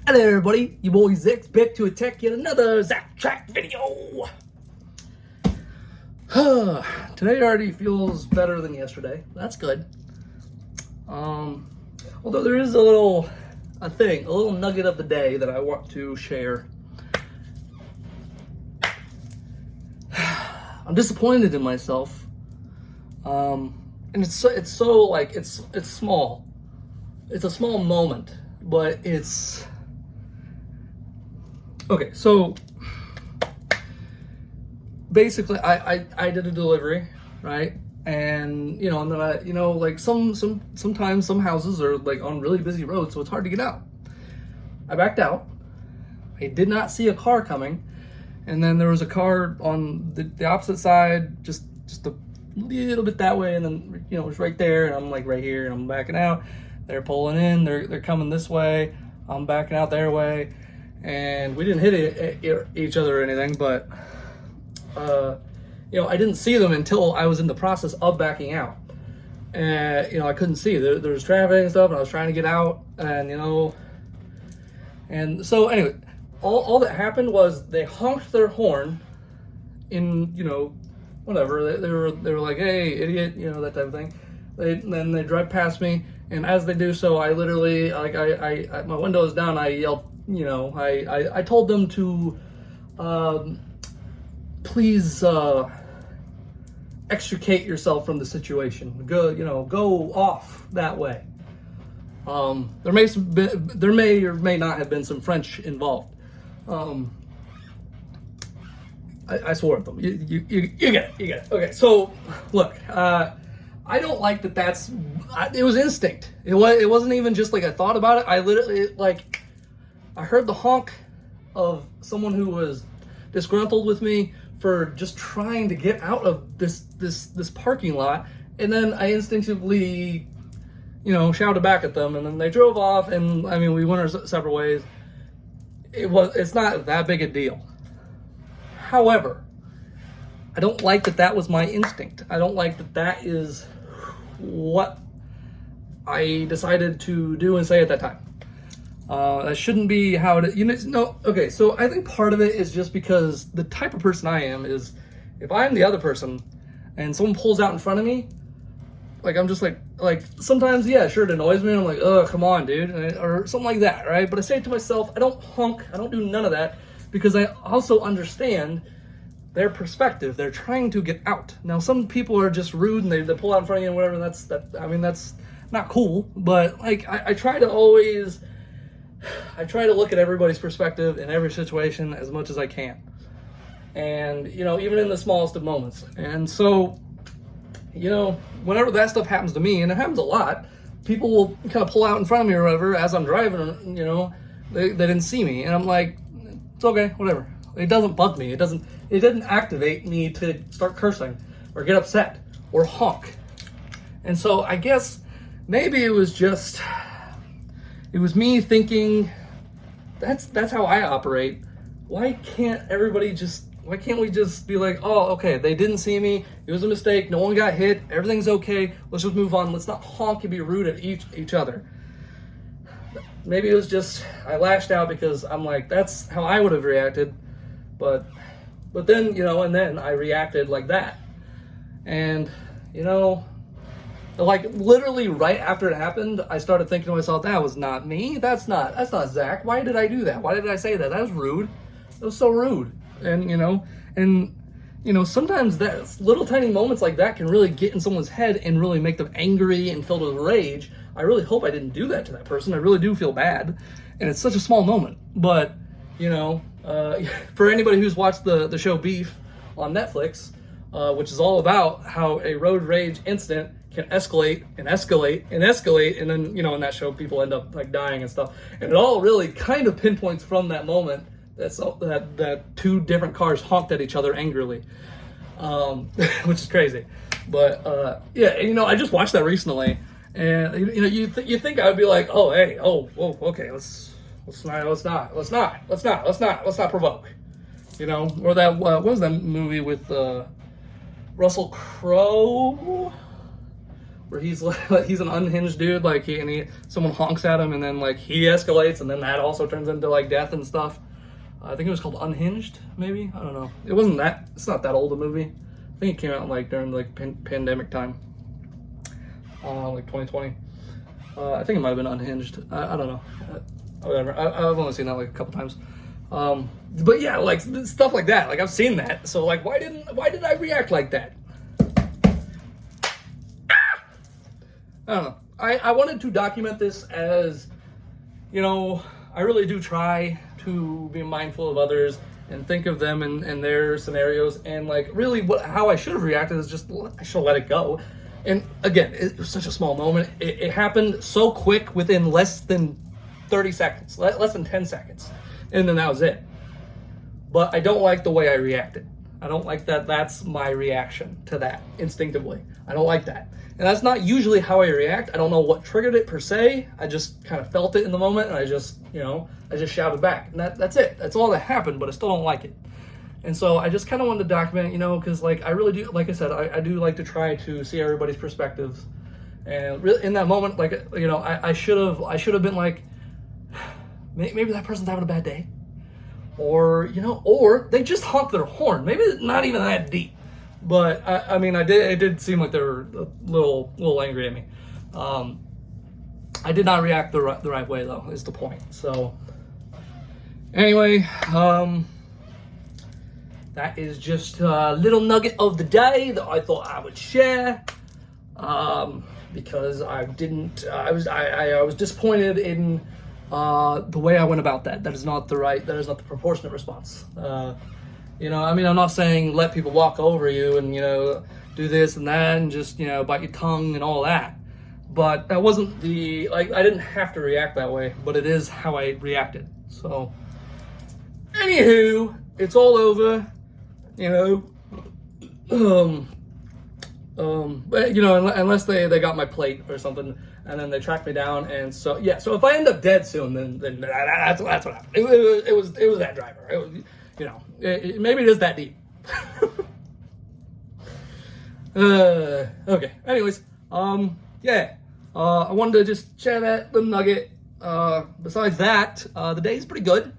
Hello everybody, your boy Zack's back to attack yet another Zack track video. Today already feels better than yesterday. That's good. Although there is a little nugget of the day that I want to share. I'm disappointed in myself. And it's small. It's a small moment, but it's okay. So basically, I did a delivery, right? And and then like sometimes some houses are like on really busy roads, so it's hard to get out. I backed out. I did not see a car coming, and then there was a car on the opposite side, just a little bit that way, and then it was right there, and I'm like right here, and I'm backing out. They're pulling in. They're coming this way. I'm backing out their way, and we didn't hit each other or anything, but I didn't see them until I was in the process of backing out, and I couldn't see. There was traffic and stuff, and I was trying to get out, and and so anyway, all that happened was they honked their horn, in whatever they were like, "Hey, idiot," that type of thing. Then they drive past me, and as they do so, I literally I my window is down. I yelled, I told them to please extricate yourself from the situation. Go off that way. There may or may not have been some French involved. I swore at them. You get it. Okay, so look, I don't like that. It was instinct. It wasn't even just like I thought about it. I literally I heard the honk of someone who was disgruntled with me for just trying to get out of this parking lot, and then I instinctively shouted back at them, and then they drove off, and I mean we went our separate ways. It's not that big a deal. However, I don't like that was my instinct. I don't like that is what I decided to do and say at that time. That shouldn't be how it is. Okay, so I think part of it is just because the type of person I am is, if I'm the other person and someone pulls out in front of me, like I'm just like sometimes, yeah, sure, it annoys me. I'm like, oh, come on, dude, or something like that, right? But I say it to myself, I don't honk, I don't do none of that, because I also understand their perspective. They're trying to get out. Now, some people are just rude and they pull out in front of you and whatever. That's not cool. But I try to look at everybody's perspective in every situation as much as I can, and even in the smallest of moments. And so whenever that stuff happens to me, and it happens a lot, people will kind of pull out in front of me or whatever as I'm driving. They didn't see me, and I'm like, it's okay, whatever. It doesn't bug me. It didn't activate me to start cursing or get upset or honk. And so I guess maybe it was me thinking that's how I operate. Why can't we just be like, oh, okay, they didn't see me, it was a mistake, no one got hit, everything's okay, let's just move on. Let's not honk and be rude at each other. Maybe it was just I lashed out because I'm like, that's how I would have reacted. But then, and then I reacted like that. And, like literally right after it happened, I started thinking to myself, that was not me. That's not Zack. Why did I do that? Why did I say that? That was rude. That was so rude. And sometimes that little tiny moments like that can really get in someone's head and really make them angry and filled with rage. I really hope I didn't do that to that person. I really do feel bad. And it's such a small moment. But, for anybody who's watched the show Beef on Netflix, which is all about how a road rage incident can escalate and escalate and escalate, and then in that show people end up like dying and stuff, and it all really kind of pinpoints from that moment that two different cars honked at each other angrily, which is crazy. But yeah, I just watched that recently, and you think I would be like, oh hey, okay, let's not provoke, or that what was that movie with Russell Crowe where he's like he's an unhinged dude, like someone honks at him and then like he escalates and then that also turns into like death and stuff. I think it was called Unhinged, maybe. I don't know. It's not that old a movie. I think it came out like during like pandemic time, like 2020. I think it might have been Unhinged. I don't know. Whatever. I've only seen that like a couple times. But yeah, like stuff like that. Like I've seen that. So like, why did I react like that? I don't know. I wanted to document this as, you know, I really do try to be mindful of others and think of them and their scenarios, and like really how I should have reacted is just I should have let it go. And again, it was such a small moment. It happened so quick within less than 30 seconds, less than 10 seconds. And then that was it. But I don't like the way I reacted. I don't like that that's my reaction to that instinctively. I don't like that. And that's not usually how I react. I don't know what triggered it per se. I just kind of felt it in the moment and I just shouted back. And that's it. That's all that happened, but I still don't like it. And so I just kind of wanted to document it, you know, because like I really do, like I said, I do like to try to see everybody's perspectives. And really in that moment, like, you know, I should have been like, maybe that person's having a bad day. Or, you know, or they just honked their horn. Maybe it's not even that deep. But I mean, it did seem like they were a little angry at me. I did not react the right way though, is the point. So anyway, that is just a little nugget of the day that I thought I would share. Because I was disappointed in the way I went about that. That is not the proportionate response. You know, I mean, I'm not saying let people walk over you and, you know, do this and that and just, you know, bite your tongue and all that. But that wasn't I didn't have to react that way, but it is how I reacted. So, anywho, it's all over, you know. But, you know, unless they got my plate or something and then they tracked me down. And so, yeah, so if I end up dead soon, then that's what happened. It was that driver. It was, you know, maybe it is that deep. Okay. Anyways, yeah. I wanted to just share that little nugget. Besides that, the day's pretty good.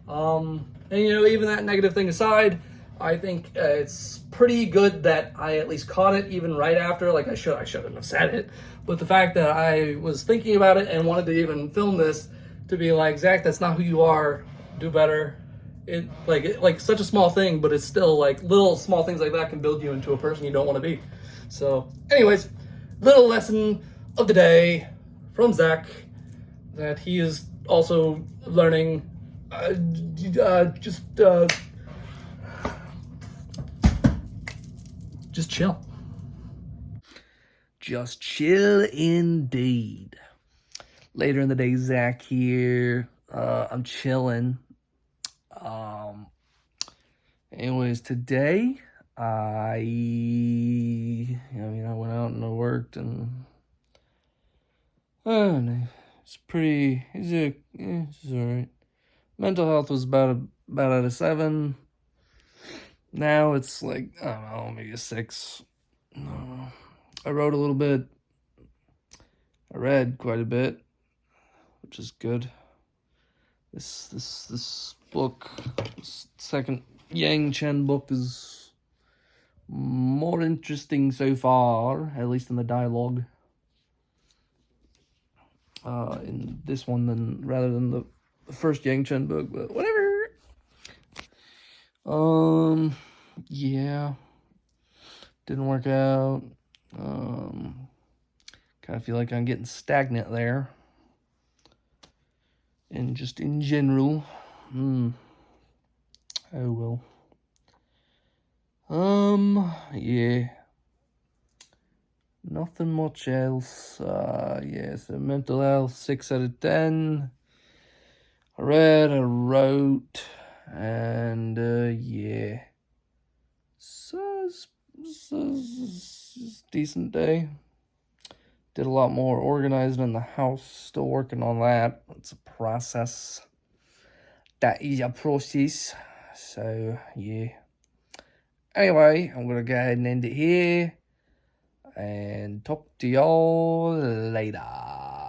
And you know, even that negative thing aside, I think it's pretty good that I at least caught it even right after. Like I shouldn't have said it, but the fact that I was thinking about it and wanted to even film this to be like, Zach, that's not who you are. Do better. It like such a small thing, but it's still like little small things like that can build you into a person you don't want to be. So, anyways, little lesson of the day from Zack that he is also learning. Just chill. Just chill indeed. Later in the day, Zack here. I'm chilling. Anyways, today I went out and I worked and it's alright. Mental health was about at a 7. Now it's like, I don't know, maybe a 6. I don't know. I wrote a little bit. I read quite a bit, which is good. This book, this second Yang Chen book, is more interesting so far, at least in the dialogue, in this one rather than the first Yang Chen book, but whatever. Yeah, didn't work out. Kind of feel like I'm getting stagnant there. And just in general, oh well. Yeah. Nothing much else. Yeah, so mental health, 6 out of 10. I read, I wrote, and, yeah. So, it's a decent day. Did a lot more organizing in the house. Still working on that. It's a process. That is a process. So, yeah. Anyway, I'm going to go ahead and end it here. and talk to y'all later.